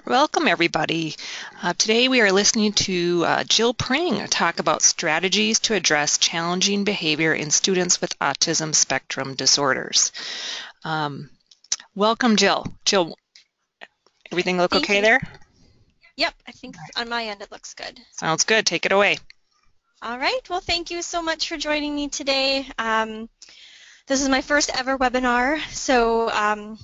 Welcome, everybody. Today we are listening to Jill Pring talk about strategies to address challenging behavior in students with autism spectrum disorders. Welcome, Jill. Jill, everything look Thank okay you. there? Yep, I think on my end it looks good. Sounds good. Take it away. All right, well, thank you so much for joining me today. This is my first ever webinar, so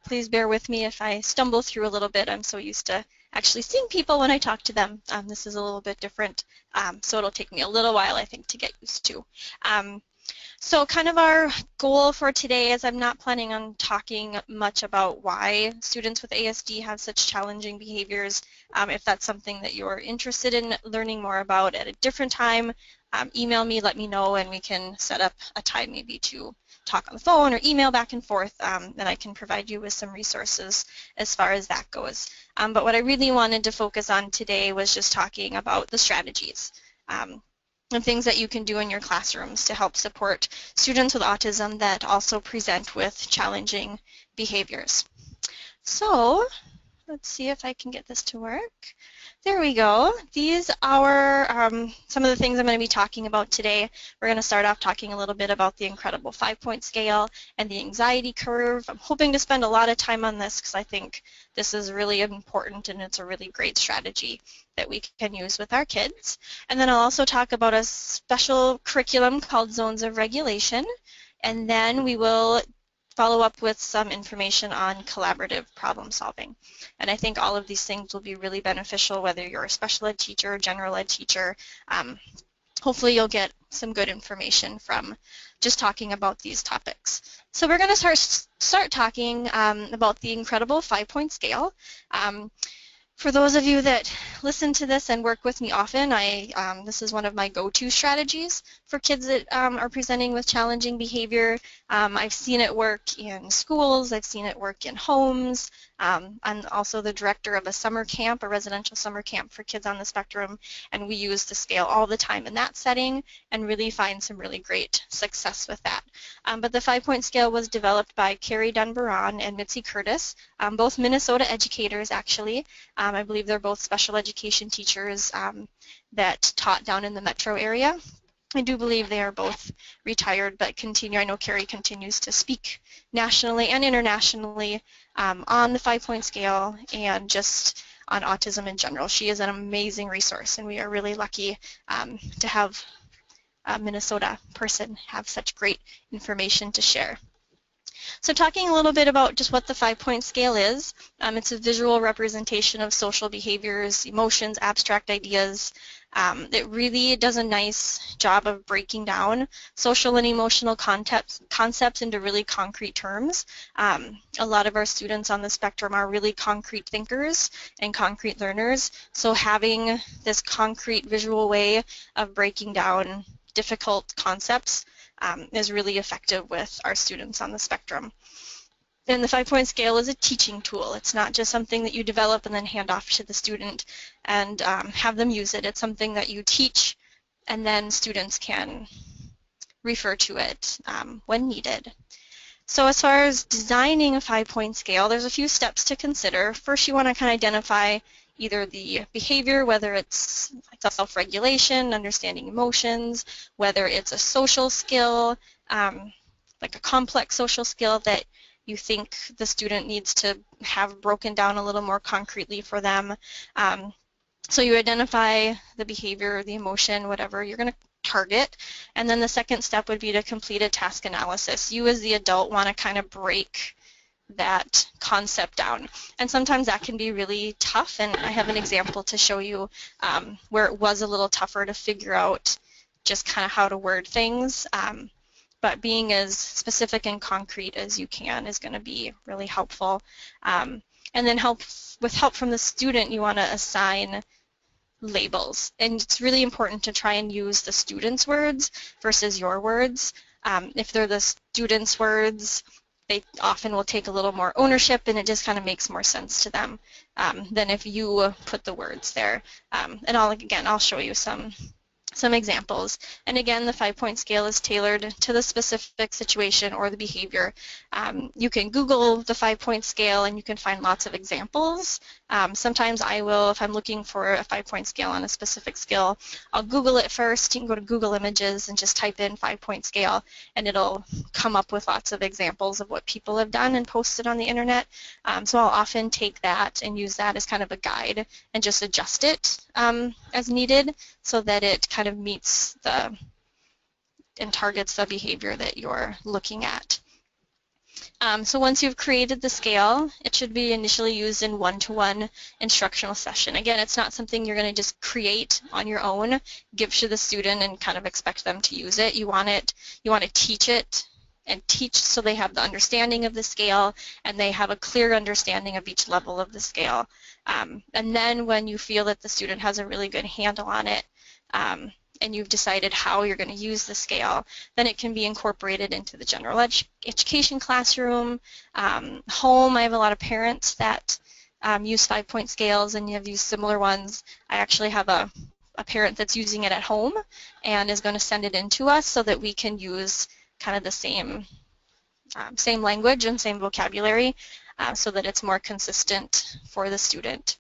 please bear with me if I stumble through a little bit. I'm so used to actually seeing people when I talk to them. This is a little bit different, so it'll take me a little while, I think, to get used to. So kind of our goal for today is I'm not planning on talking much about why students with ASD have such challenging behaviors. If that's something that you're interested in learning more about at a different time, email me, let me know, and we can set up a time maybe to talk on the phone or email back and forth, and I can provide you with some resources as far as that goes. But what I really wanted to focus on today was just talking about the strategies. And things that you can do in your classrooms to help support students with autism that also present with challenging behaviors. So let's see if I can get this to work. There we go. These are some of the things I'm going to be talking about today. We're going to start off talking a little bit about the incredible 5-point scale and the anxiety curve. I'm hoping to spend a lot of time on this because I think this is really important and it's a really great strategy that we can use with our kids. And then I'll also talk about a special curriculum called Zones of Regulation. And then we will follow up with some information on collaborative problem solving. And I think all of these things will be really beneficial whether you're a special ed teacher or general ed teacher. Hopefully you'll get some good information from just talking about these topics. So we're going to start talking about the incredible 5-point scale. For those of you that listen to this and work with me often, this is one of my go-to strategies for kids that are presenting with challenging behavior. I've seen it work in schools, I've seen it work in homes. I'm also the director of a summer camp, a residential summer camp for kids on the spectrum, and we use the scale all the time in that setting and really find some really great success with that. But the 5-point scale was developed by Carrie Dunbaron and Mitzi Curtis, both Minnesota educators actually. I believe they're both special education teachers that taught down in the metro area. I do believe they are both retired, but continue. I know Carrie continues to speak nationally and internationally on the 5-point scale and just on autism in general. She is an amazing resource, and we are really lucky to have a Minnesota person have such great information to share. So talking a little bit about just what the 5-point scale is, it's a visual representation of social behaviors, emotions, abstract ideas. It really does a nice job of breaking down social and emotional concepts into really concrete terms. A lot of our students on the spectrum are really concrete thinkers and concrete learners, so having this concrete visual way of breaking down difficult concepts is really effective with our students on the spectrum. And the 5-point scale is a teaching tool. It's not just something that you develop and then hand off to the student and have them use it. It's something that you teach and then students can refer to it when needed. So as far as designing a 5-point scale, there's a few steps to consider. First, you want to kind of identify either the behavior, whether it's self-regulation, understanding emotions, whether it's a social skill, like a complex social skill that you think the student needs to have broken down a little more concretely for them. So you identify the behavior, the emotion, whatever you're going to target, and then the second step would be to complete a task analysis. You as the adult want to kind of break that concept down, and sometimes that can be really tough, and I have an example to show you where it was a little tougher to figure out just kind of how to word things, but being as specific and concrete as you can is going to be really helpful. And then with help from the student, you want to assign labels, and it's really important to try and use the student's words versus your words. If they're the student's words, they often will take a little more ownership, and it just kind of makes more sense to them than if you put the words there. And I'll show you some some examples. And again, the 5-point scale is tailored to the specific situation or the behavior. You can Google the 5-point scale and you can find lots of examples. Sometimes I will, if I'm looking for a 5-point scale on a specific skill, I'll Google it first. You can go to Google Images and just type in 5-point scale and it'll come up with lots of examples of what people have done and posted on the internet. So I'll often take that and use that as kind of a guide and just adjust it as needed so that it kind of meets and targets the behavior that you're looking at. So once you've created the scale, it should be initially used in one-to-one instructional session. Again, it's not something you're going to just create on your own, give to the student and kind of expect them to use it. You want to teach it and teach so they have the understanding of the scale and they have a clear understanding of each level of the scale. And then when you feel that the student has a really good handle on it, and you've decided how you're going to use the scale, then it can be incorporated into the general education classroom, home. I have a lot of parents that use 5-point scales and have used similar ones. I actually have a parent that's using it at home and is going to send it in to us so that we can use kind of the same language and same vocabulary so that it's more consistent for the student.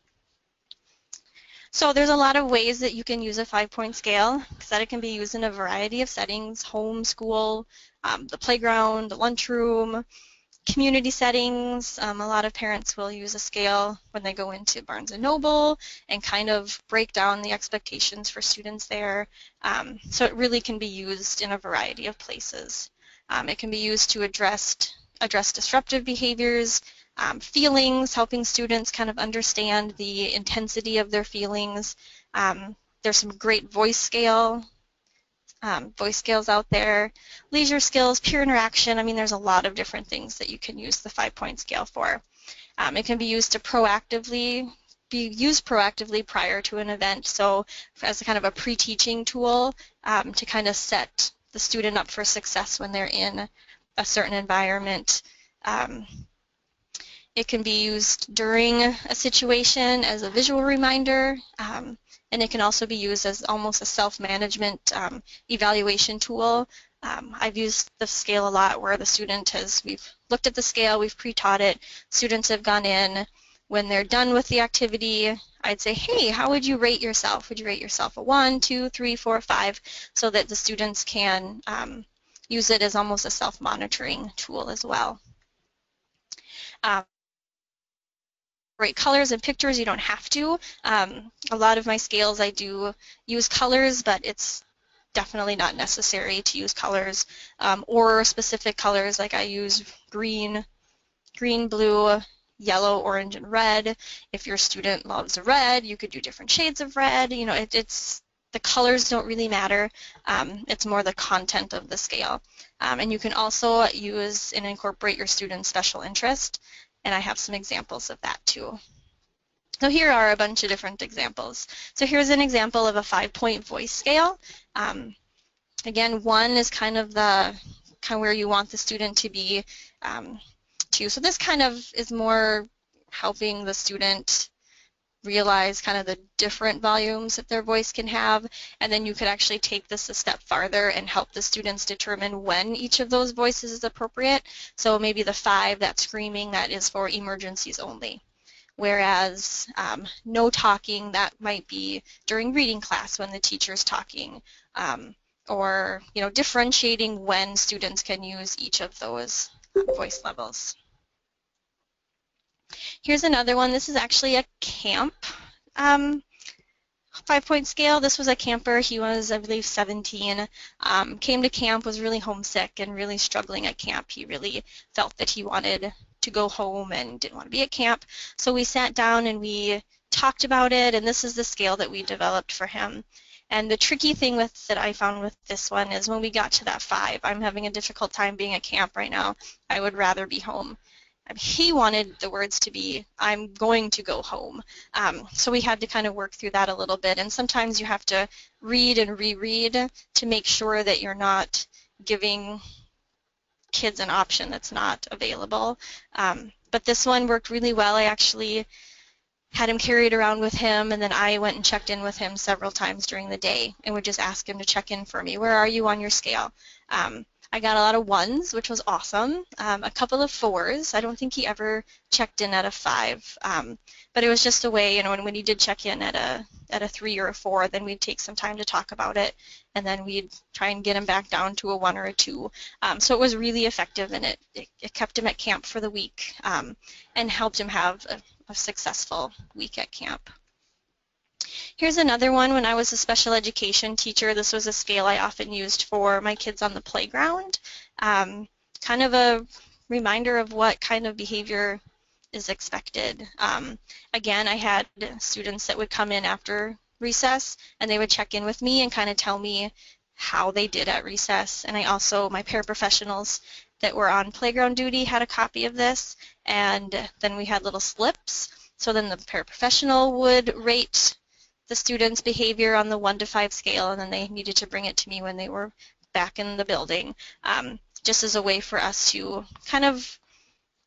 So there's a lot of ways that you can use a 5-point scale, because that it can be used in a variety of settings: home, school, the playground, the lunchroom, community settings. A lot of parents will use a scale when they go into Barnes & Noble and kind of break down the expectations for students there. So it really can be used in a variety of places. It can be used to address disruptive behaviors, feelings, helping students kind of understand the intensity of their feelings. There's some great voice scales out there. Leisure skills, peer interaction. I mean, there's a lot of different things that you can use the 5-point scale for. It can be used to proactively prior to an event, so as a kind of a pre-teaching tool to kind of set the student up for success when they're in a certain environment. It can be used during a situation as a visual reminder, and it can also be used as almost a self-management evaluation tool. I've used the scale a lot where we've looked at the scale, we've pre-taught it, students have gone in. When they're done with the activity, I'd say, hey, how would you rate yourself? Would you rate yourself a 1, 2, 3, 4, 5, so that the students can use it as almost a self-monitoring tool as well. Great colors and pictures, you don't have to. A lot of my scales I do use colors, but it's definitely not necessary to use colors or specific colors. Like I use green, blue, yellow, orange, and red. If your student loves red, you could do different shades of red. You know, the colors don't really matter. It's more the content of the scale. And you can also use and incorporate your student's special interest. And I have some examples of that too. So here are a bunch of different examples. So here's an example of a 5-point voice scale. Again, 1 is kind of where you want the student to be to. So this kind of is more helping the student realize kind of the different volumes that their voice can have, and then you could actually take this a step farther and help the students determine when each of those voices is appropriate. So maybe the 5, that screaming, that is for emergencies only. Whereas no talking, that might be during reading class when the teacher's talking, or differentiating when students can use each of those voice levels. Here's another one. This is actually a camp 5-point scale. This was a camper. He was, I believe, 17. Came to camp, was really homesick and really struggling at camp. He really felt that he wanted to go home and didn't want to be at camp. So we sat down and we talked about it, and this is the scale that we developed for him. And the tricky thing that I found with this one is when we got to that 5, I'm having a difficult time being at camp right now. I would rather be home. He wanted the words to be, I'm going to go home. So we had to kind of work through that a little bit. And sometimes you have to read and reread to make sure that you're not giving kids an option that's not available. But this one worked really well. I actually had him carried around with him, and then I went and checked in with him several times during the day and would just ask him to check in for me. Where are you on your scale? I got a lot of 1s, which was awesome, a couple of 4s. I don't think he ever checked in at a 5, but it was just a way, when he did check in at a 3 or a 4, then we'd take some time to talk about it, and then we'd try and get him back down to a 1 or a 2. So it was really effective, and it kept him at camp for the week and helped him have a successful week at camp. Here's another one. When I was a special education teacher, this was a scale I often used for my kids on the playground. Kind of a reminder of what kind of behavior is expected. Again, I had students that would come in after recess, and they would check in with me and kind of tell me how they did at recess. And I also, my paraprofessionals that were on playground duty had a copy of this, and then we had little slips. So then the paraprofessional would rate the students' behavior on the 1 to 5 scale, and then they needed to bring it to me when they were back in the building, just as a way for us to kind of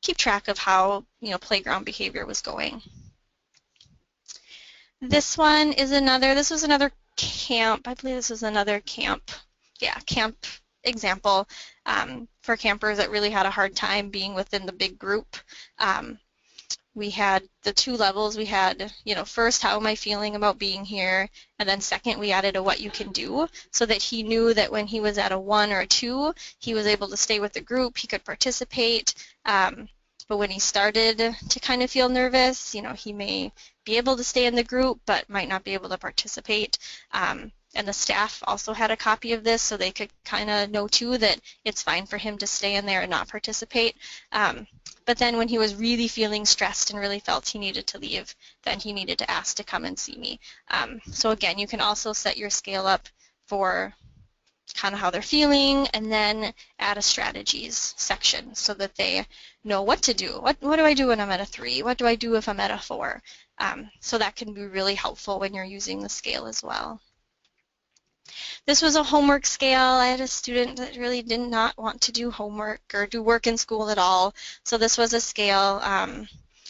keep track of how playground behavior was going. This one is this was another camp. I believe this was another camp. Yeah, camp example for campers that really had a hard time being within the big group. We had the 2 levels. We had, first, how am I feeling about being here? And then second, we added a what you can do, so that he knew that when he was at a 1 or a 2, he was able to stay with the group, he could participate. But when he started to kind of feel nervous, he may be able to stay in the group, but might not be able to participate. And the staff also had a copy of this, so they could kind of know too that it's fine for him to stay in there and not participate. But then when he was really feeling stressed and really felt he needed to leave, then he needed to ask to come and see me. So again, you can also set your scale up for kind of how they're feeling, and then add a strategies section so that they know what to do. What do I do when I'm at a 3? What do I do if I'm at a 4? So that can be really helpful when you're using the scale as well. This was a homework scale. I had a student that really did not want to do homework or do work in school at all. So this was a scale.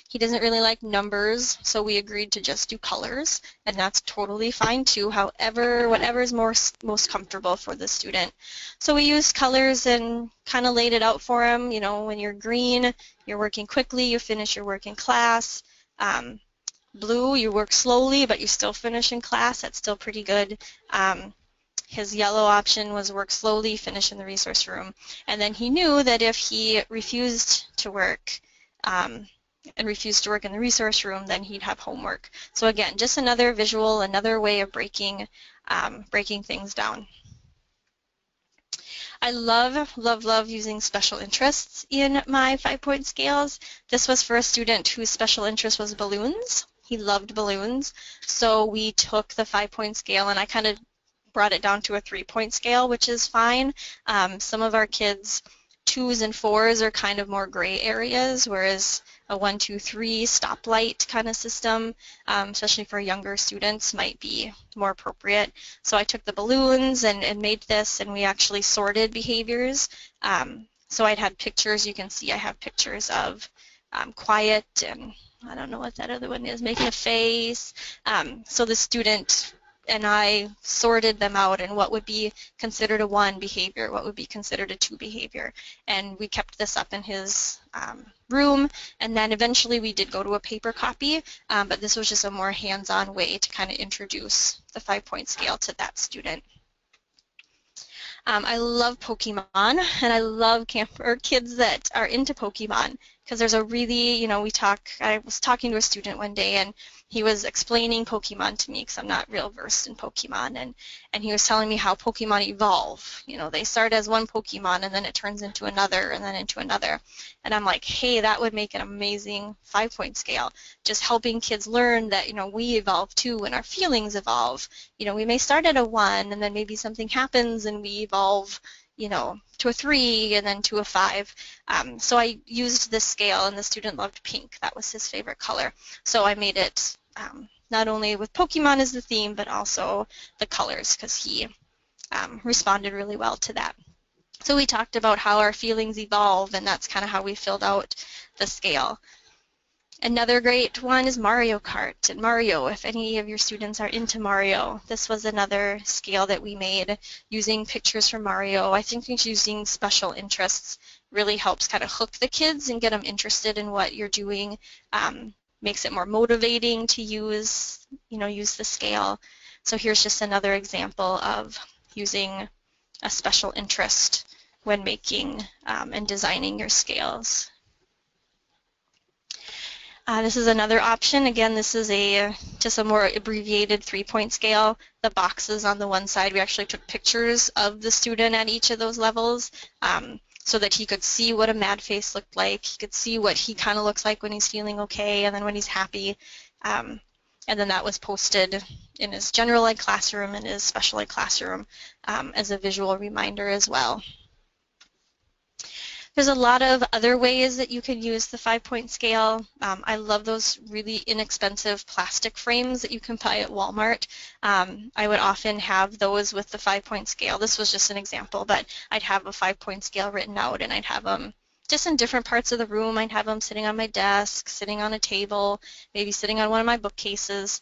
He doesn't really like numbers, so we agreed to just do colors, and that's totally fine too. However, whatever is most comfortable for the student. So we used colors and kind of laid it out for him. When you're green, you're working quickly, you finish your work in class. Blue, you work slowly, but you still finish in class. That's still pretty good. His yellow option was work slowly, finish in the resource room. And then he knew that if he refused to work and refused to work in the resource room, then he'd have homework. So again, just another visual, another way of breaking things down. I love using special interests in my 5-point scales. This was for a student whose special interest was balloons. He loved balloons. So we took the 5-point scale, and I kind of brought it down to a 3-point scale, which is fine. Some of our kids' 2s and 4s are kind of more gray areas, whereas a 1, 2, 3 stoplight kind of system, especially for younger students, might be more appropriate. So I took the balloons and made this, and we actually sorted behaviors. So I'd had pictures. You can see I have pictures of quiet, and I don't know what that other one is, making a face. So the student and I sorted them out, and what would be considered a 1 behavior, what would be considered a 2 behavior. And we kept this up in his room, and then eventually we did go to a paper copy, but this was just a more hands-on way to kind of introduce the 5-point scale to that student. I love Pokemon, and I love kids that are into Pokemon, because there's a really, I was talking to a student one day, and he was explaining Pokemon to me, because I'm not real versed in Pokemon, and he was telling me how Pokemon evolve. They start as one Pokemon, and then it turns into another, and then into another. And I'm like, hey, that would make an amazing 5-point scale, just helping kids learn that, we evolve too, and our feelings evolve. We may start at a 1, and then maybe something happens, and we evolve, to a 3 and then to a 5. So I used this scale, and the student loved pink. That was his favorite color. So I made it not only with Pokemon as the theme, but also the colors, because he responded really well to that. So we talked about how our feelings evolve, and that's kind of how we filled out the scale. Another great one is Mario Kart. And Mario, if any of your students are into Mario, this was another scale that we made using pictures from Mario. I think using special interests really helps kind of hook the kids and get them interested in what you're doing. Makes it more motivating to use the scale. So here's just another example of using a special interest when making and designing your scales. This is another option. Again, this is just a more abbreviated 3-point scale. The boxes on the one side, we actually took pictures of the student at each of those levels so that he could see what a mad face looked like. He could see what he kind of looks like when he's feeling okay and then when he's happy. And then that was posted in his general ed classroom and his special ed classroom as a visual reminder as well. There's a lot of other ways that you can use the 5-point scale. I love those really inexpensive plastic frames that you can buy at Walmart. I would often have those with the 5-point scale. This was just an example, but I'd have a 5-point scale written out and I'd have them just in different parts of the room. I'd have them sitting on my desk, sitting on a table, maybe sitting on one of my bookcases,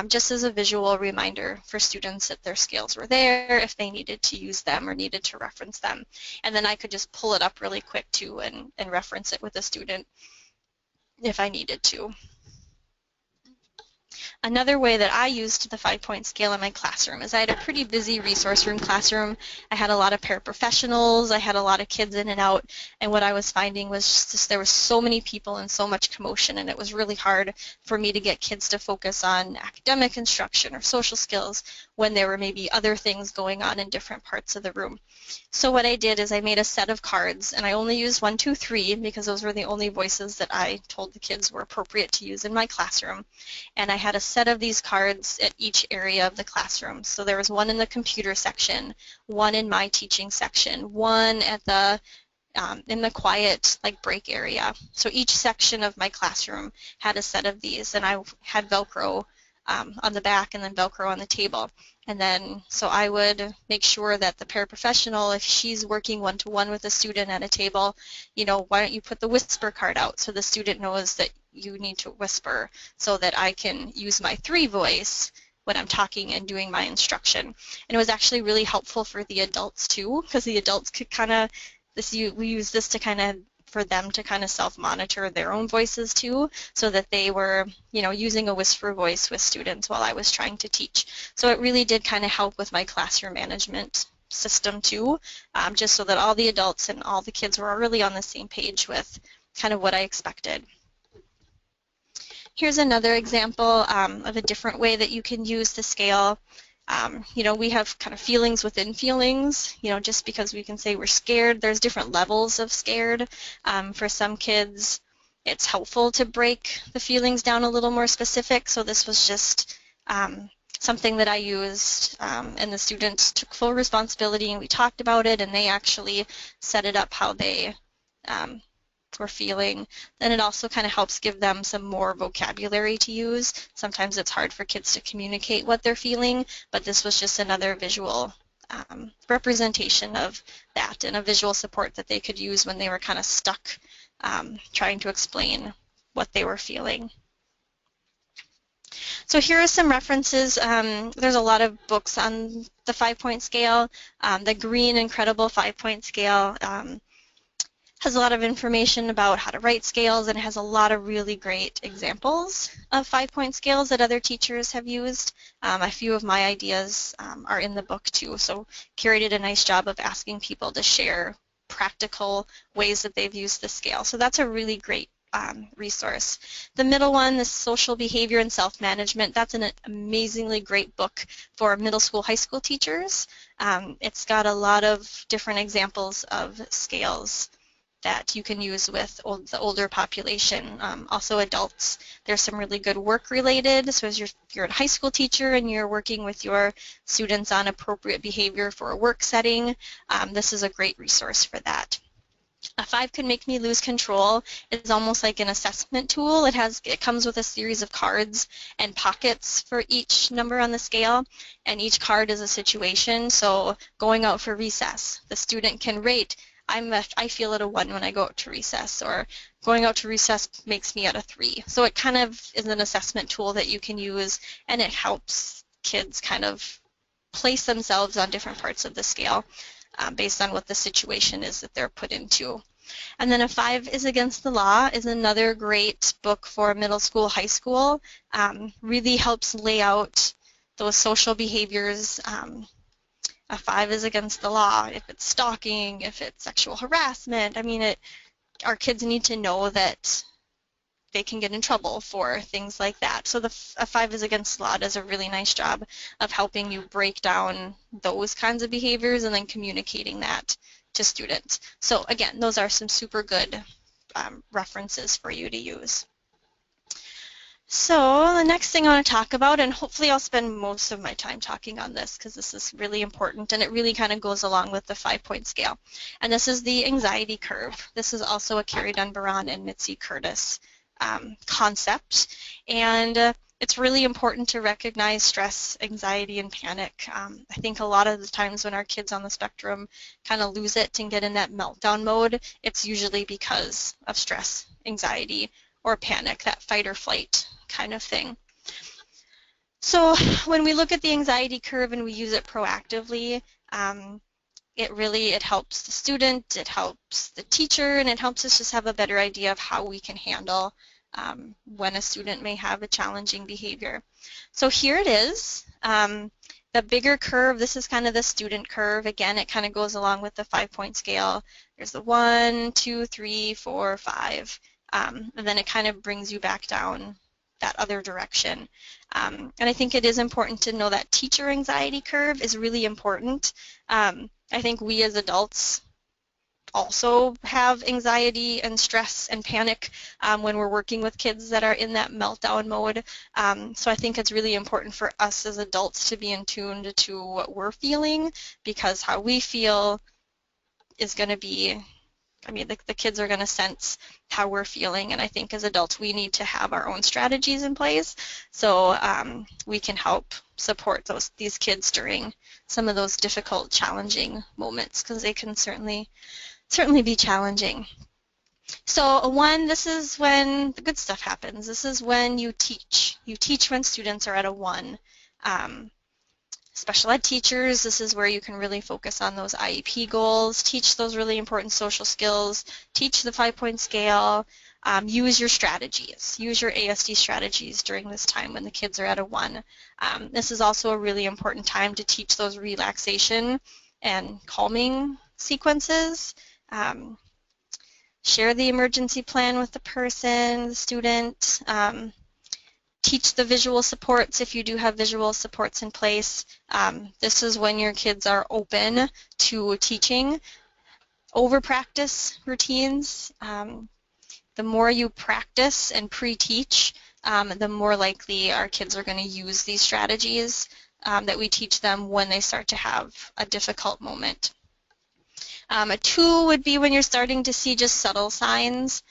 just as a visual reminder for students that their scales were there if they needed to use them or needed to reference them. And then I could just pull it up really quick too and reference it with a student if I needed to. Another way that I used the 5-point scale in my classroom is I had a pretty busy resource room classroom. I had a lot of paraprofessionals, I had a lot of kids in and out, and what I was finding was just there were so many people and so much commotion, and it was really hard for me to get kids to focus on academic instruction or social skills when there were maybe other things going on in different parts of the room. So what I did is I made a set of cards, and I only used 1, 2, 3 because those were the only voices that I told the kids were appropriate to use in my classroom. And I had a set of these cards at each area of the classroom. So there was one in the computer section, one in my teaching section, one at the in the quiet break area. So each section of my classroom had a set of these, and I had Velcro on the back and then Velcro on the table. And then so I would make sure that the paraprofessional, if she's working one-to-one with a student at a table, why don't you put the whisper card out so the student knows that you need to whisper so that I can use my 3 voice when I'm talking and doing my instruction. And it was actually really helpful for the adults too, because the adults could kind of, we use this to kind of for them to kind of self-monitor their own voices too, so that they were, using a whisper voice with students while I was trying to teach. So it really did kind of help with my classroom management system too, just so that all the adults and all the kids were really on the same page with kind of what I expected. Here's another example of a different way that you can use the scale. We have kind of feelings within feelings, just because we can say we're scared, there's different levels of scared. For some kids, it's helpful to break the feelings down a little more specific, so this was just something that I used, and the students took full responsibility, and we talked about it, and they actually set it up how they were feeling. Then it also kind of helps give them some more vocabulary to use. Sometimes it's hard for kids to communicate what they're feeling, but this was just another visual representation of that and a visual support that they could use when they were kind of stuck trying to explain what they were feeling. So here are some references. There's a lot of books on the 5-point scale. The green Incredible 5-point scale has a lot of information about how to write scales, and it has a lot of really great examples of 5-point scales that other teachers have used. A few of my ideas are in the book too, so Carrie did a nice job of asking people to share practical ways that they've used the scale. So that's a really great resource. The middle one, the Social Behavior and Self-Management, that's an amazingly great book for middle school, high school teachers. It's got a lot of different examples of scales that you can use with the older population, also adults. There's some really good work-related, so as you're a high school teacher and you're working with your students on appropriate behavior for a work setting, this is a great resource for that. A 5 Can Make Me Lose Control is almost like an assessment tool. It comes with a series of cards and pockets for each number on the scale, and each card is a situation. So going out for recess, the student can rate I feel at a 1 when I go out to recess, or going out to recess makes me at a 3. So it kind of is an assessment tool that you can use, and it helps kids kind of place themselves on different parts of the scale based on what the situation is that they're put into. And then A 5 is Against the Law is another great book for middle school, high school. Really helps lay out those social behaviors. A 5 is against the law if it's stalking, if it's sexual harassment. I mean, our kids need to know that they can get in trouble for things like that. So A 5 is Against the Law does a really nice job of helping you break down those kinds of behaviors and then communicating that to students. So again, those are some super good references for you to use. So the next thing I want to talk about, and hopefully I'll spend most of my time talking on this because this is really important and it really kind of goes along with the 5-point scale. And this is the anxiety curve. This is also a Carrie Dunbaron and Mitzi Curtis concept. And it's really important to recognize stress, anxiety, and panic. I think a lot of the times when our kids on the spectrum kind of lose it and get in that meltdown mode, it's usually because of stress, anxiety, or panic, that fight or flight kind of thing. So when we look at the anxiety curve and we use it proactively, it helps the student, it helps the teacher, and it helps us just have a better idea of how we can handle when a student may have a challenging behavior. So here it is. The bigger curve, this is kind of the student curve. Again, it kind of goes along with the 5-point scale. There's the 1, 2, 3, 4, 5. And then it kind of brings you back down that other direction. And I think it is important to know that teacher anxiety curve is really important. I think we as adults also have anxiety and stress and panic when we're working with kids that are in that meltdown mode. So I think it's really important for us as adults to be in tune to what we're feeling, because how we feel is going to be, I mean, the kids are going to sense how we're feeling, and I think as adults we need to have our own strategies in place so we can help support these kids during some of those difficult, challenging moments, because they can certainly be challenging. So a 1, this is when the good stuff happens. This is when you teach. You teach when students are at a 1. Special ed teachers, this is where you can really focus on those IEP goals, teach those really important social skills, teach the 5-point scale, use your strategies, use your ASD strategies during this time when the kids are at a 1. This is also a really important time to teach those relaxation and calming sequences. Share the emergency plan with the person, the student. Teach the visual supports if you do have visual supports in place. This is when your kids are open to teaching. Over-practice routines. The more you practice and pre-teach, the more likely our kids are going to use these strategies that we teach them when they start to have a difficult moment. A 2 would be when you're starting to see just subtle signs.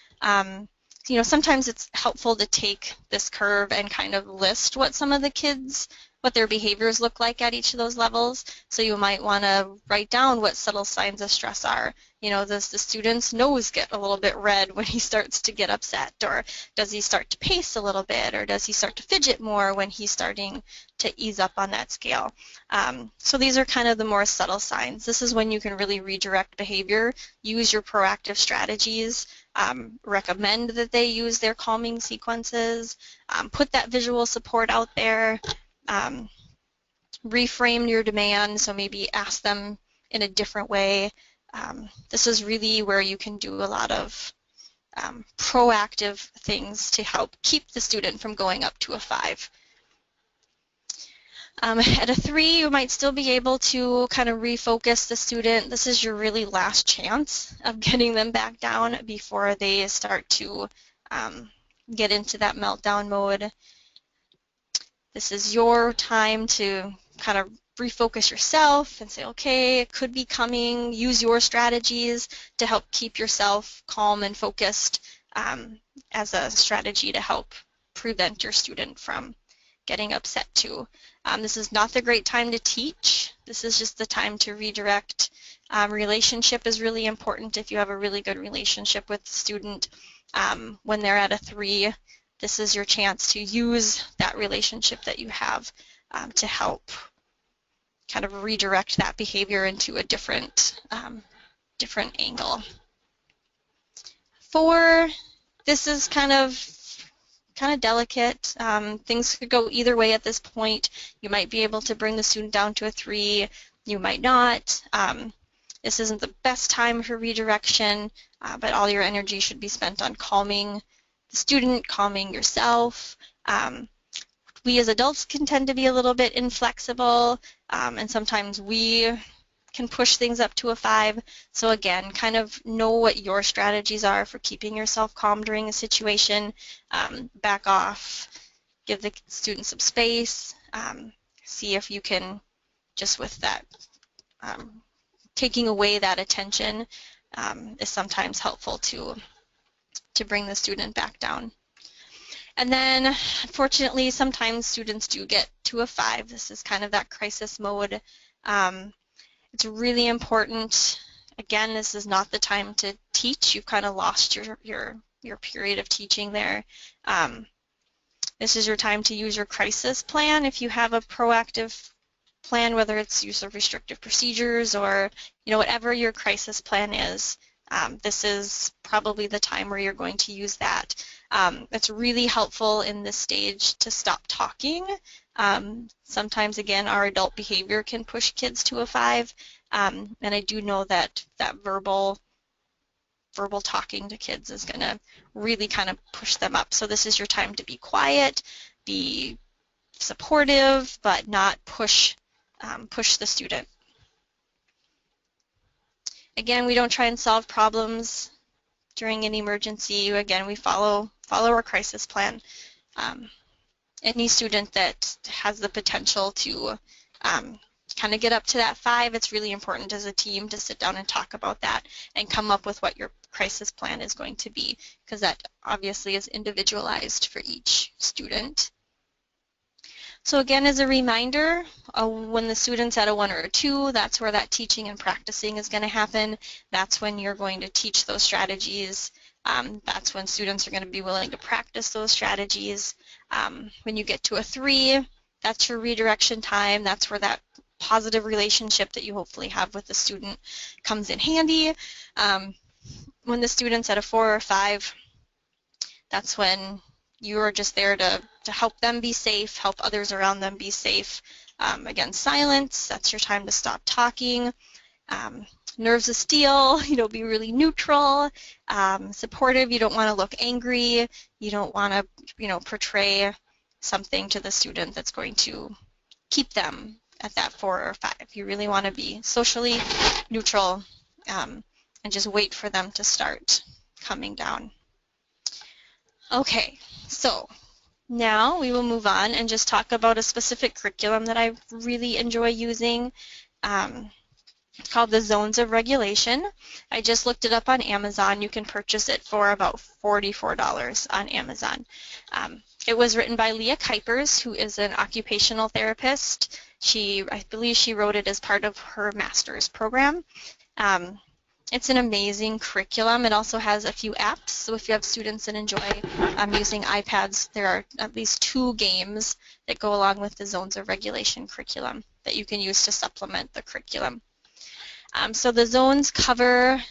You know, sometimes it's helpful to take this curve and kind of list what their behaviors look like at each of those levels. So you might want to write down what subtle signs of stress are. You know, does the student's nose get a little bit red when he starts to get upset? Or does he start to pace a little bit? Or does he start to fidget more when he's starting to ease up on that scale? So these are kind of the more subtle signs. This is when you can really redirect behavior, use your proactive strategies, recommend that they use their calming sequences, put that visual support out there, reframe your demand, so maybe ask them in a different way. This is really where you can do a lot of proactive things to help keep the student from going up to a 5. At a 3, you might still be able to kind of refocus the student. This is your really last chance of getting them back down before they start to get into that meltdown mode. This is your time to kind of refocus yourself and say, okay, it could be coming. Use your strategies to help keep yourself calm and focused as a strategy to help prevent your student from getting upset too. This is not the great time to teach. This is just the time to redirect. Relationship is really important. If you have a really good relationship with the student when they're at a 3, this is your chance to use that relationship that you have to help kind of redirect that behavior into a different angle. 4, this is kind of delicate. Things could go either way at this point. You might be able to bring the student down to a 3. You might not. This isn't the best time for redirection, but all your energy should be spent on calming the student, calming yourself. We as adults can tend to be a little bit inflexible, and sometimes we can push things up to a 5. So again, kind of know what your strategies are for keeping yourself calm during a situation. Back off, give the student some space, see if you can, just with that, taking away that attention is sometimes helpful to bring the student back down. And then, unfortunately, sometimes students do get to a 5. This is kind of that crisis mode. It's really important. Again, this is not the time to teach. You've kind of lost your period of teaching there. This is your time to use your crisis plan. If you have a proactive plan, whether it's use of restrictive procedures or whatever your crisis plan is, this is probably the time where you're going to use that. It's really helpful in this stage to stop talking. Sometimes, again, our adult behavior can push kids to a 5, and I do know that verbal talking to kids is going to really kind of push them up. So this is your time to be quiet, be supportive, but not push the student. Again, we don't try and solve problems during an emergency. Again, we follow our crisis plan. Any student that has the potential to kind of get up to that 5, it's really important as a team to sit down and talk about that and come up with what your crisis plan is going to be, because that obviously is individualized for each student. So again, as a reminder, when the student's at a 1 or a 2, that's where that teaching and practicing is going to happen. That's when you're going to teach those strategies. That's when students are going to be willing to practice those strategies. When you get to a 3, that's your redirection time. That's where that positive relationship that you hopefully have with the student comes in handy. When the student's at a 4 or 5, that's when you are just there to help them be safe, help others around them be safe. Again, silence, that's your time to stop talking. Nerves of steel, be really neutral, supportive. You don't want to look angry. You don't want to, portray something to the student that's going to keep them at that 4 or 5. You really want to be socially neutral and just wait for them to start coming down. Okay, so now we will move on and just talk about a specific curriculum that I really enjoy using. It's called the Zones of Regulation. I just looked it up on Amazon. You can purchase it for about $44 on Amazon. It was written by Leah Kuipers, who is an occupational therapist. I believe she wrote it as part of her master's program. It's an amazing curriculum. It also has a few apps, so if you have students that enjoy using iPads, there are at least 2 games that go along with the Zones of Regulation curriculum that you can use to supplement the curriculum. So the zones cover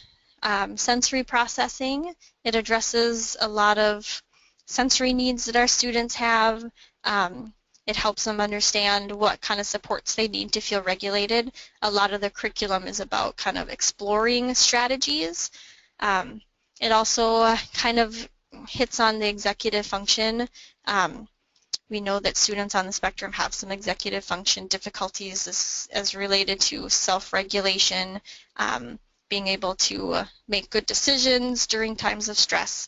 sensory processing. It addresses a lot of sensory needs that our students have. It helps them understand what kind of supports they need to feel regulated. A lot of the curriculum is about kind of exploring strategies. It also kind of hits on the executive function. We know that students on the spectrum have some executive function difficulties as related to self-regulation, being able to make good decisions during times of stress.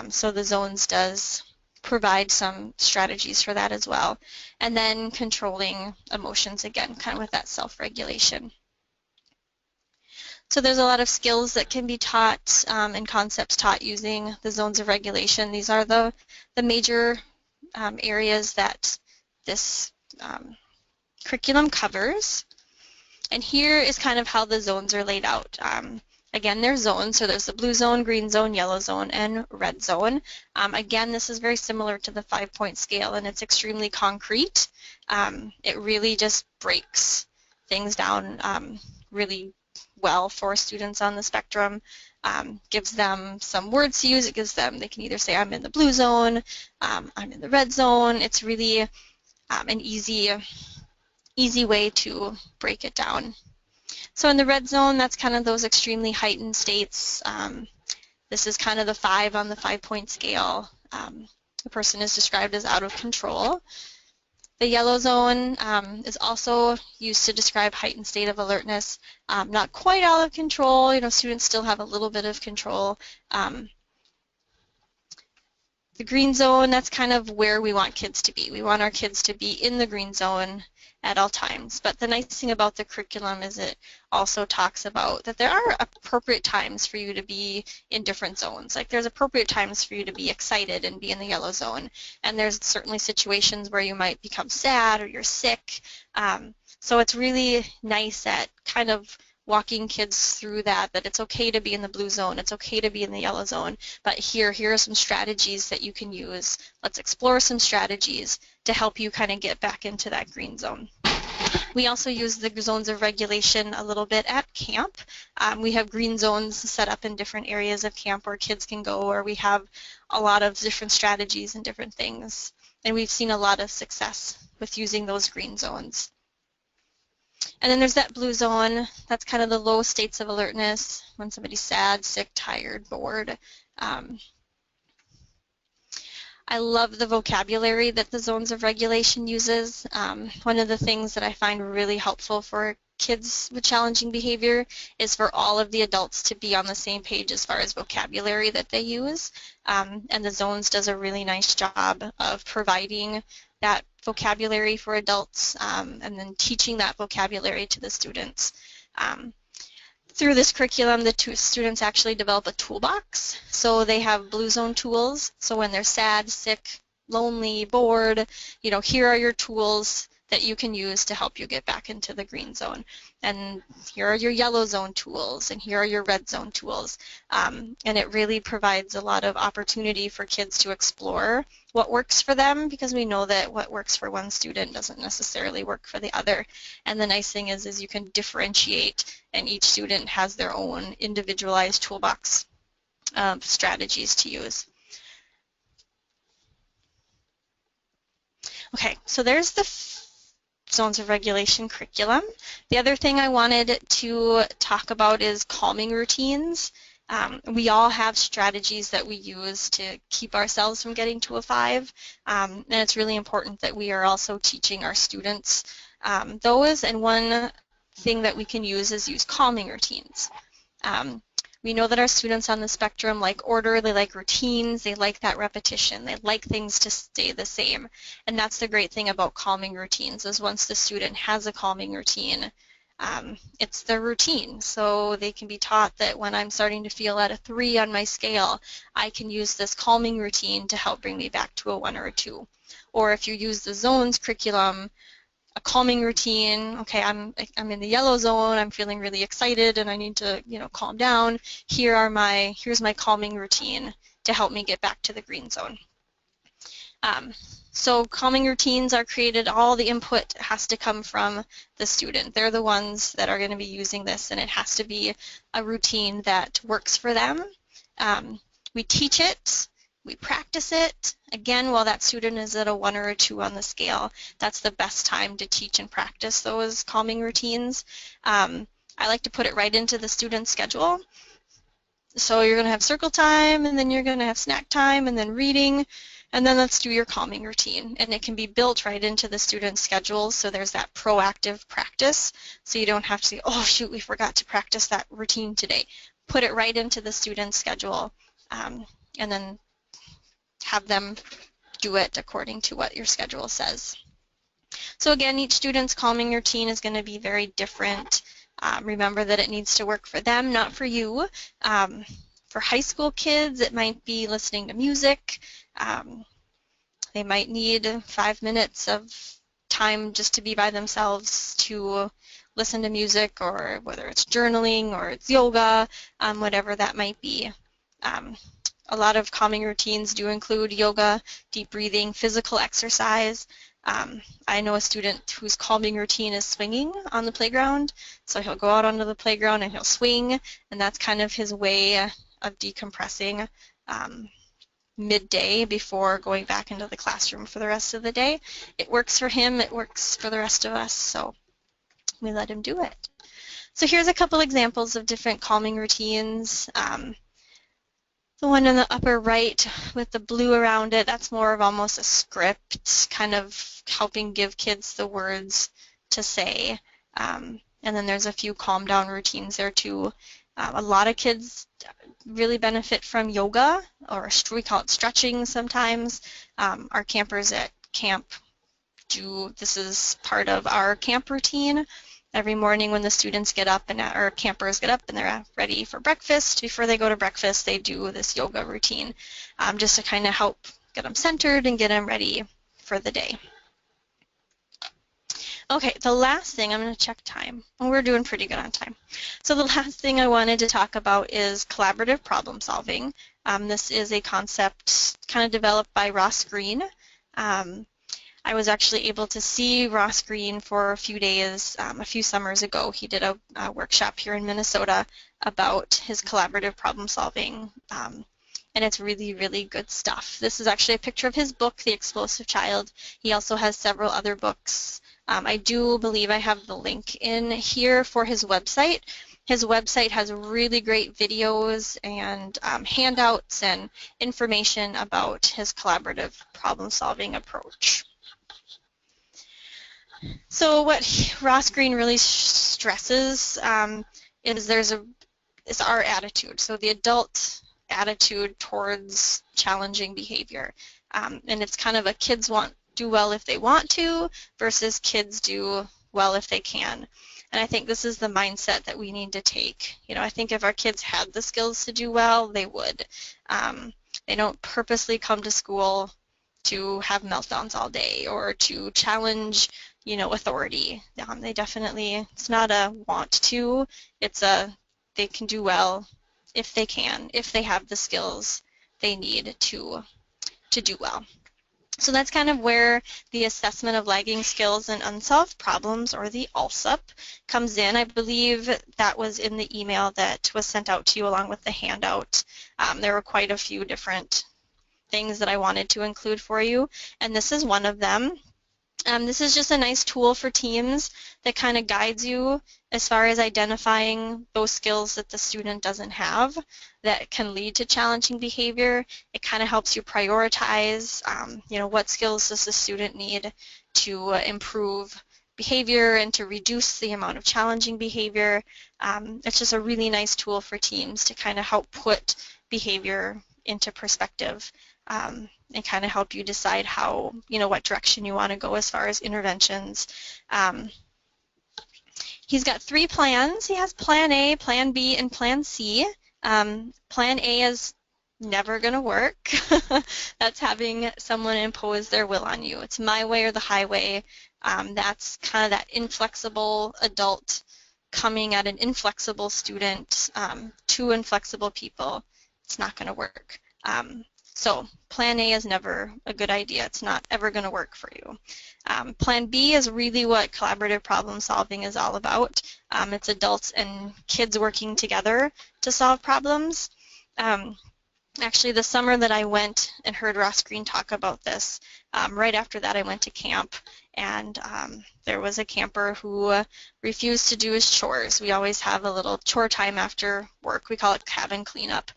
So the zones does provide some strategies for that as well. And then controlling emotions, again, kind of with that self-regulation. So there's a lot of skills that can be taught and concepts taught using the zones of regulation. These are the major areas that this curriculum covers. And here is kind of how the zones are laid out. Again, they're zones, so there's the blue zone, green zone, yellow zone, and red zone. Again, this is very similar to the 5-point scale, and it's extremely concrete. It really just breaks things down really well for students on the spectrum. Gives them some words to use. It gives them, they can either say, I'm in the blue zone, I'm in the red zone. It's really an easy way to break it down. So in the red zone, that's kind of those extremely heightened states. This is kind of the 5 on the 5-point scale. The person is described as out of control. The yellow zone is also used to describe heightened state of alertness. Not quite out of control. Students still have a little bit of control. The green zone, that's kind of where we want kids to be. We want our kids to be in the green zone at all times. But the nice thing about the curriculum is it also talks about that there are appropriate times for you to be in different zones. Like there's appropriate times for you to be excited and be in the yellow zone. And there's certainly situations where you might become sad or you're sick. So it's really nice at kind of walking kids through that it's okay to be in the blue zone, it's okay to be in the yellow zone, but here are some strategies that you can use. Let's explore some strategies to help you kind of get back into that green zone. We also use the zones of regulation a little bit at camp. We have green zones set up in different areas of camp where kids can go, or we have a lot of different strategies and different things. And we've seen a lot of success with using those green zones. And then there's that blue zone. That's kind of the low states of alertness when somebody's sad, sick, tired, bored. I love the vocabulary that the zones of regulation uses. One of the things that I find really helpful for kids with challenging behavior is for all of the adults to be on the same page as far as vocabulary that they use. And the zones does a really nice job of providing that vocabulary for adults and then teaching that vocabulary to the students. Through this curriculum, the students actually develop a toolbox. So they have blue zone tools. So when they're sad, sick, lonely, bored, here are your tools that you can use to help you get back into the green zone. And here are your yellow zone tools, and here are your red zone tools. And it really provides a lot of opportunity for kids to explore what works for them, because we know that what works for one student doesn't necessarily work for the other. And the nice thing is you can differentiate, and each student has their own individualized toolbox of strategies to use. Okay, so there's the zones of regulation curriculum. The other thing I wanted to talk about is calming routines. We all have strategies that we use to keep ourselves from getting to a 5, and it's really important that we are also teaching our students those, and one thing that we can use is use calming routines. We know that our students on the spectrum like order, they like routines, they like that repetition, they like things to stay the same. And that's the great thing about calming routines, is once the student has a calming routine, it's their routine. So they can be taught that when I'm starting to feel at a 3 on my scale, I can use this calming routine to help bring me back to a 1 or a 2. Or if you use the zones curriculum, a calming routine, okay, I'm in the yellow zone, I'm feeling really excited and I need to, calm down. Here's my calming routine to help me get back to the green zone. So calming routines are created, all the input has to come from the student. They're the ones that are going to be using this, and it has to be a routine that works for them. We teach it. We practice it. Again, while that student is at a 1 or a 2 on the scale, that's the best time to teach and practice those calming routines. I like to put it right into the student's schedule. So you're going to have circle time, and then you're going to have snack time, and then reading, and then let's do your calming routine. And it can be built right into the student's schedule, so there's that proactive practice, so you don't have to say, oh shoot, we forgot to practice that routine today. Put it right into the student's schedule, and then have them do it according to what your schedule says. So again, each student's calming routine is going to be very different. Remember that it needs to work for them, not for you. For high school kids, it might be listening to music. They might need 5 minutes of time just to be by themselves to listen to music, or whether it's journaling or it's yoga, whatever that might be. A lot of calming routines do include yoga, deep breathing, physical exercise. I know a student whose calming routine is swinging on the playground, so he'll go out onto the playground and he'll swing, and that's kind of his way of decompressing midday before going back into the classroom for the rest of the day. It works for him, it works for the rest of us, so we let him do it. So here's a couple examples of different calming routines. The one in the upper right with the blue around it, that's more of almost a script, kind of helping give kids the words to say. And then there's a few calm down routines there too. A lot of kids really benefit from yoga, or we call it stretching sometimes. Our campers at camp this is part of our camp routine. Every morning when the students get up or campers get up and they're ready for breakfast, before they go to breakfast, they do this yoga routine just to kind of help get them centered and get them ready for the day. Okay, the last thing, I'm going to check time. We're doing pretty good on time. So the last thing I wanted to talk about is collaborative problem solving. This is a concept kind of developed by Ross Green. I was actually able to see Ross Green for a few days, a few summers ago. He did a workshop here in Minnesota about his collaborative problem solving, and it's really, really good stuff. This is actually a picture of his book, The Explosive Child. He also has several other books. I do believe I have the link in here for his website. His website has really great videos and handouts and information about his collaborative problem-solving approach. So what Ross Green really stresses is our attitude, so the adult attitude towards challenging behavior. And it's kind of a kids do well if they want to versus kids do well if they can. And I think this is the mindset that we need to take. You know, I think if our kids had the skills to do well, they would. They don't purposely come to school to have meltdowns all day or to challenge, you know, authority. They definitely, it's not a want to, it's a they can do well if they can, if they have the skills they need to do well. So that's kind of where the assessment of lagging skills and unsolved problems, or the ALSUP, comes in. I believe that was in the email that was sent out to you along with the handout. There were quite a few different things that I wanted to include for you, and this is one of them. This is just a nice tool for teams that kind of guides you as far as identifying those skills that the student doesn't have that can lead to challenging behavior. It kind of helps you prioritize, you know, what skills does the student need to improve behavior and to reduce the amount of challenging behavior. It's just a really nice tool for teams to kind of help put behavior into perspective. And kind of help you decide how, you know, what direction you want to go as far as interventions. He's got 3 plans. He has Plan A, Plan B, and Plan C. Plan A is never going to work. That's having someone impose their will on you. It's my way or the highway. That's kind of that inflexible adult coming at an inflexible student, 2 inflexible people. It's not going to work. So Plan A is never a good idea. It's not ever going to work for you. Plan B is really what collaborative problem solving is all about. It's adults and kids working together to solve problems. Actually, the summer that I went and heard Ross Green talk about this, right after that I went to camp, and there was a camper who refused to do his chores. We always have a little chore time after work. We call it cabin cleanup.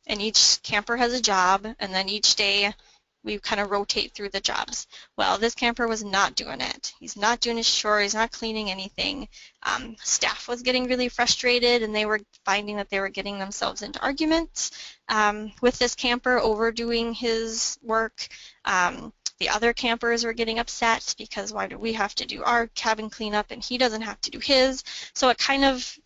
And each camper has a job, and then each day we kind of rotate through the jobs. Well, this camper was not doing it. He's not doing his chore. He's not cleaning anything. Staff was getting really frustrated, and they were finding that they were getting themselves into arguments with this camper overdoing his work. The other campers were getting upset because why do we have to do our cabin cleanup and he doesn't have to do his? So it kind of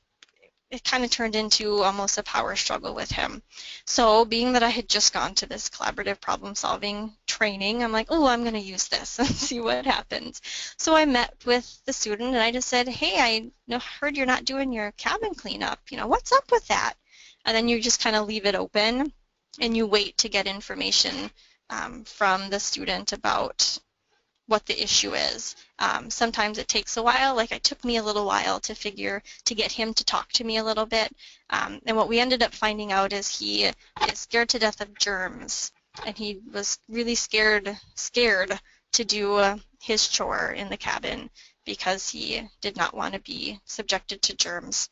it kind of turned into almost a power struggle with him. So being that I had just gone to this collaborative problem solving training, I'm like, oh, I'm going to use this and see what happens. So I met with the student and I just said, hey, I heard you're not doing your cabin cleanup. What's up with that? And then you just kind of leave it open and you wait to get information from the student about what the issue is. Sometimes it takes a while, like it took me a little while to get him to talk to me a little bit. And what we ended up finding out is he is scared to death of germs, and he was really scared to do his chore in the cabin because he did not want to be subjected to germs.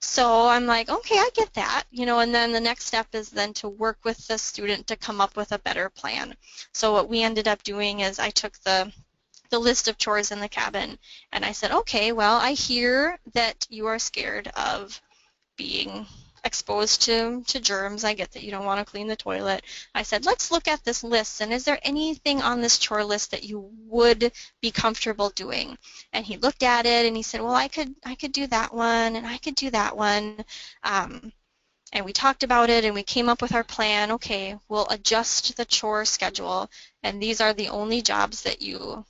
So I'm like, okay, I get that, and then the next step is then to work with the student to come up with a better plan. So what we ended up doing is I took the list of chores in the cabin and I said, okay, well, I hear that you are scared of being exposed to germs. I get that you don't want to clean the toilet. I said, let's look at this list, and is there anything on this chore list that you would be comfortable doing? And he looked at it and he said, well, I could do that one and I could do that one. And we talked about it and we came up with our plan. Okay, we'll adjust the chore schedule, and these are the only jobs that you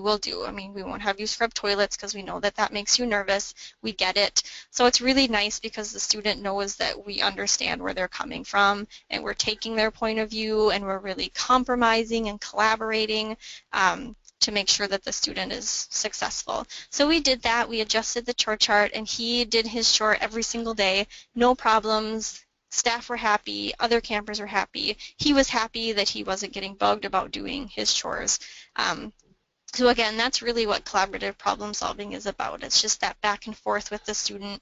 will do. I mean, we won't have you scrub toilets because we know that that makes you nervous. We get it. So it's really nice because the student knows that we understand where they're coming from and we're taking their point of view and we're really compromising and collaborating to make sure that the student is successful. So we did that. We adjusted the chore chart and he did his chore every single day. No problems. Staff were happy. Other campers were happy. He was happy that he wasn't getting bugged about doing his chores. So again, that's really what collaborative problem solving is about. It's just that back and forth with the student,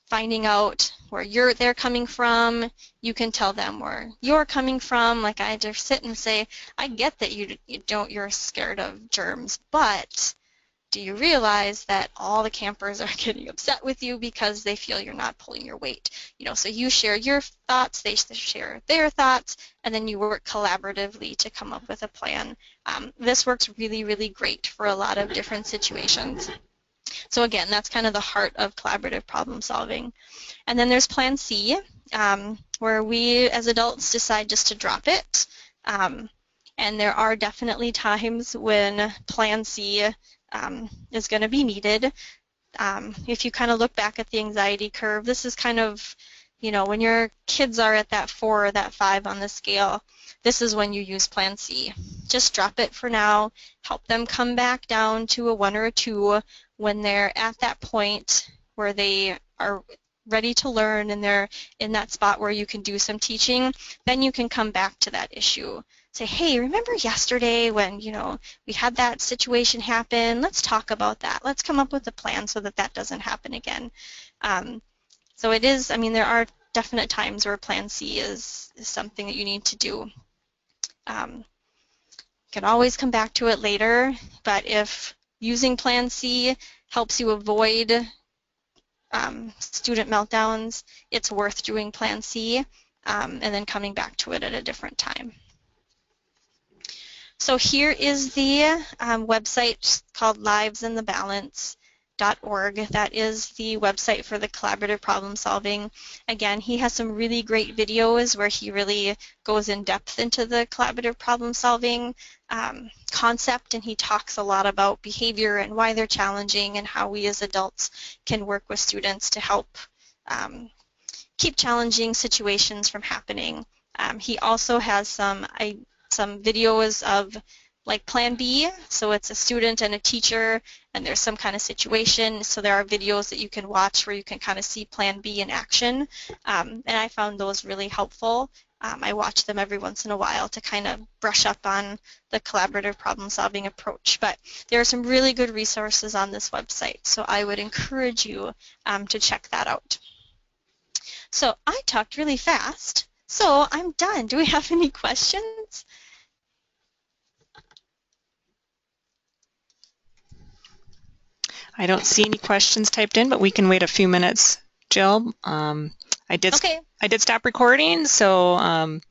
finding out where they're coming from. You can tell them where you're coming from. Like I just sit and say, I get that you're scared of germs, but do you realize that all the campers are getting upset with you because they feel you're not pulling your weight? So you share your thoughts, they share their thoughts, and then you work collaboratively to come up with a plan. This works really, really great for a lot of different situations. So again, that's kind of the heart of collaborative problem solving. And then there's Plan C, where we as adults decide just to drop it. And there are definitely times when Plan C is going to be needed. If you kind of look back at the anxiety curve, this is kind of, when your kids are at that 4 or that 5 on the scale, this is when you use Plan C. Just drop it for now, help them come back down to a 1 or a 2 when they're at that point where they are ready to learn and they're in that spot where you can do some teaching. Then you can come back to that issue. Say, hey, remember yesterday when, we had that situation happen? Let's talk about that. Let's come up with a plan so that that doesn't happen again. So it is, there are definite times where Plan C is something that you need to do. You can always come back to it later, but if using Plan C helps you avoid student meltdowns, it's worth doing Plan C and then coming back to it at a different time. So here is the website called livesinthebalance.org. That is the website for the collaborative problem solving. Again, he has some really great videos where he really goes in depth into the collaborative problem solving concept, and he talks a lot about behavior and why they're challenging and how we as adults can work with students to help keep challenging situations from happening. He also has some videos of like Plan B, so it's a student and a teacher and there's some kind of situation, so there are videos that you can watch where you can kind of see Plan B in action, and I found those really helpful. I watch them every once in a while to kind of brush up on the collaborative problem solving approach, but there are some really good resources on this website, so I would encourage you to check that out. So I talked really fast, so I'm done. Do we have any questions? I don't see any questions typed in, but we can wait a few minutes, Jill. I did Okay. I did stop recording, so and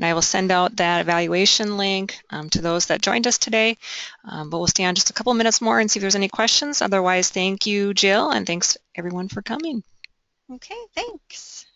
I will send out that evaluation link to those that joined us today. But we'll stay on just a couple minutes more and see if there's any questions. Otherwise, thank you, Jill, and thanks everyone for coming. Okay, thanks.